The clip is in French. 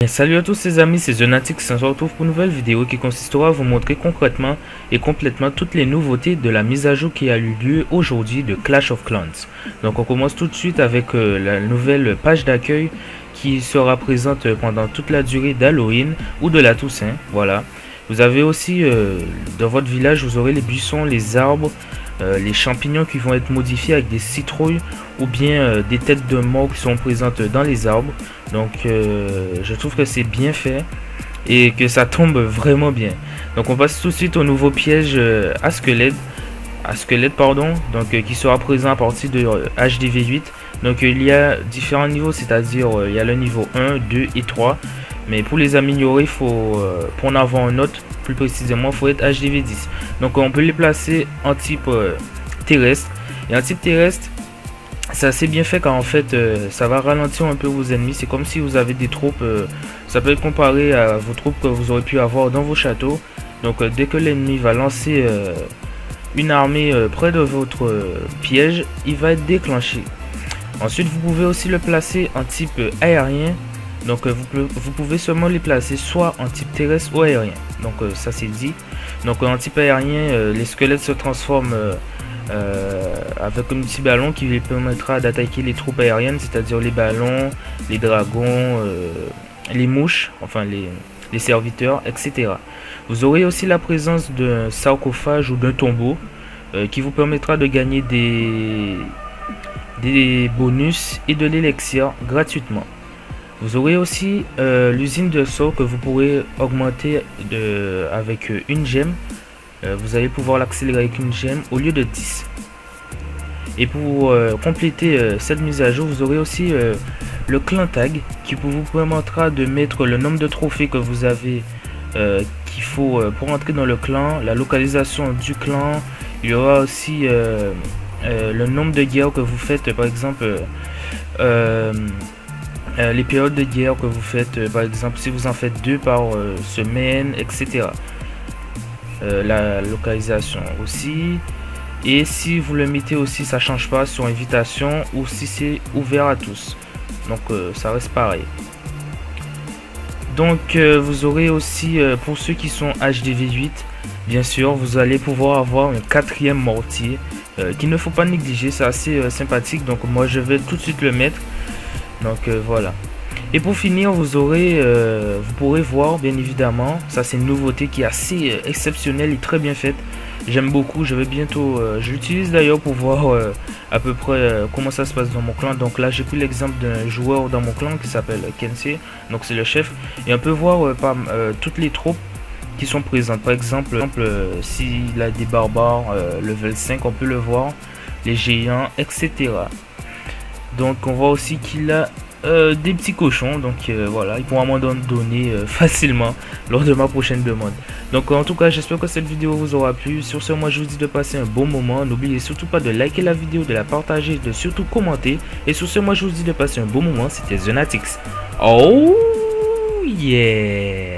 Et salut à tous les amis, c'est Zonatix, on se retrouve pour une nouvelle vidéo qui consistera à vous montrer concrètement et complètement toutes les nouveautés de la mise à jour qui a eu lieu aujourd'hui de Clash of Clans. Donc on commence tout de suite avec la nouvelle page d'accueil qui sera présente pendant toute la durée d'Halloween ou de la Toussaint, voilà. Vous avez aussi dans votre village, vous aurez les buissons, les arbres, les champignons qui vont être modifiés avec des citrouilles ou bien des têtes de mort qui sont présentes dans les arbres. Donc je trouve que c'est bien fait et que ça tombe vraiment bien. Donc on passe tout de suite au nouveau piège à squelette, pardon, donc qui sera présent à partir de HDV8. Donc il y a différents niveaux, c'est-à-dire il y a le niveau 1, 2 et 3. Mais pour les améliorer, il faut, pour en avoir un autre, plus précisément, il faut être HDV10. Donc on peut les placer en type terrestre. Et en type terrestre, c'est assez bien fait car en fait, ça va ralentir un peu vos ennemis. C'est comme si vous avez des troupes, ça peut être comparé à vos troupes que vous aurez pu avoir dans vos châteaux. Donc dès que l'ennemi va lancer une armée près de votre piège, il va être déclenché. Ensuite, vous pouvez aussi le placer en type aérien. Donc vous pouvez seulement les placer soit en type terrestre ou aérien. Donc ça c'est dit. Donc en type aérien, les squelettes se transforment avec un petit ballon qui lui permettra d'attaquer les troupes aériennes, c'est-à-dire les ballons, les dragons, les mouches, enfin les serviteurs, etc. Vous aurez aussi la présence d'un sarcophage ou d'un tombeau qui vous permettra de gagner des bonus et de l'élixir gratuitement. Vous aurez aussi l'usine de saut que vous pourrez augmenter avec une gemme. Vous allez pouvoir l'accélérer avec une gemme au lieu de 10. Et pour compléter cette mise à jour, vous aurez aussi le clan tag qui vous permettra de mettre le nombre de trophées que vous avez qu'il faut pour entrer dans le clan, la localisation du clan. Il y aura aussi le nombre de guerres que vous faites, par exemple les périodes de guerre que vous faites, par exemple si vous en faites 2 par semaine, etc. La localisation aussi, et si vous le mettez aussi, ça change pas sur invitation ou si c'est ouvert à tous, donc ça reste pareil. Donc vous aurez aussi pour ceux qui sont HDV8, bien sûr vous allez pouvoir avoir un 4e mortier qu'il ne faut pas négliger, c'est assez sympathique, donc moi je vais tout de suite le mettre. Donc voilà. Et pour finir, vous pourrez voir, bien évidemment, ça c'est une nouveauté qui est assez exceptionnelle et très bien faite. J'aime beaucoup, je vais bientôt, je l'utilise d'ailleurs pour voir à peu près comment ça se passe dans mon clan. Donc là j'ai pris l'exemple d'un joueur dans mon clan qui s'appelle Kensei, donc c'est le chef. Et on peut voir toutes les troupes qui sont présentes. Par exemple, s'il a des barbares level 5, on peut le voir, les géants, etc. Donc on voit aussi qu'il a des petits cochons, donc voilà, il pourra m'en donner facilement lors de ma prochaine demande. Donc en tout cas j'espère que cette vidéo vous aura plu. Sur ce, moi je vous dis de passer un bon moment. N'oubliez surtout pas de liker la vidéo, de la partager, de surtout commenter. Et sur ce, moi je vous dis de passer un bon moment. C'était Zonatix. Oh yeah.